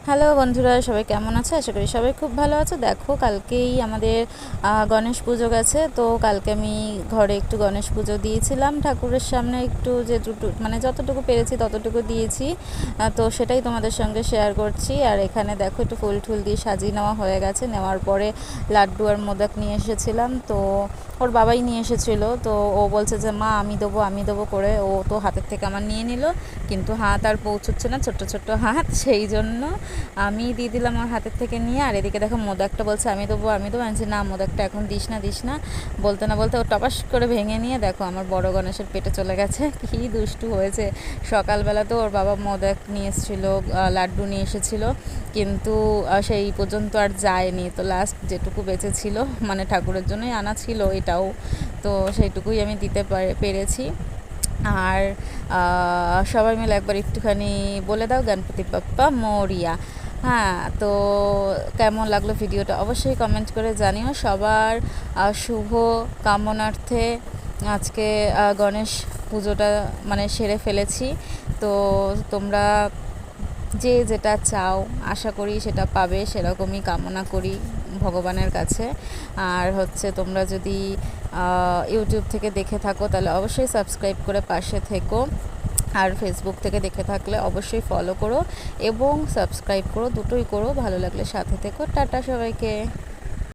Hello বন্ধুরা, সবাই কেমন আছে? আশা করি সবাই খুব ভালো আছে। দেখো, কালকেই আমাদের গণেশ পুজো গেছে। তো কালকে আমি ঘরে একটু গণেশ পুজো দিয়েছিলাম, ঠাকুরের সামনে একটু মানে যতটুকু পেরেছি ততটুকু দিয়েছি। তো সেটাই তোমাদের সঙ্গে শেয়ার করছি। আর এখানে দেখো, একটু ফুল টুল দিয়ে সাজিয়ে নেওয়া হয়ে গেছে। নেওয়ার পরে লাড্ডু আর মোদক নিয়ে এসেছিলাম। তো ওর বাবাই নিয়ে এসেছিলো। তো ও বলছে যে মা আমি দেবো করে ও তো হাতের থেকে আমার নিয়ে নিল, কিন্তু হাত আর পৌঁছচ্ছে না, ছোট্ট ছোট্ট হাত। সেই জন্য আমি দিয়ে দিলাম আমার হাতের থেকে নিয়ে। আর এদিকে দেখো, মোদকটা বলছে আমি দেবো। আমি না, মোদকটা এখন দিস না। বলতে না বলতে ও টপাস করে ভেঙে নিয়ে দেখো আমার বড় গণেশের পেটে চলে গেছে। কী দুষ্টু হয়েছে। সকালবেলা তো ওর বাবা মোদক নিয়ে এসেছিলো, লাড্ডু নিয়ে এসেছিলো, কিন্তু সেই পর্যন্ত আর যায়নি। তো লাস্ট যেটুকু বেঁচে ছিল, মানে ঠাকুরের জন্যই আনা ছিল এটাও, তো সেইটুকুই আমি দিতে পেরেছি। আর সবাই মিলে একবার একটুখানি বলে দাও গণপতি বাপ্পা মোরিয়া। হ্যাঁ, তো কেমন লাগলো ভিডিওটা অবশ্যই কমেন্ট করে জানিও। সবার শুভ কামনার্থে আজকে গণেশ পুজোটা মানে সেরে ফেলেছি। তো তোমরা যে যেটা চাও আশা করি সেটা পাবে, সেরকমই কামনা করি ভগবানের কাছে। আর হচ্ছে, তোমরা যদি ইউটিউব থেকে দেখে থাকো তাহলে অবশ্যই সাবস্ক্রাইব করে পাশে থেকো। আর ফেসবুক থেকে দেখে থাকলে অবশ্যই ফলো করো এবং সাবস্ক্রাইব করো, দুটোই করো। ভালো লাগলে সাথে থেকো। টাটা সবাইকে।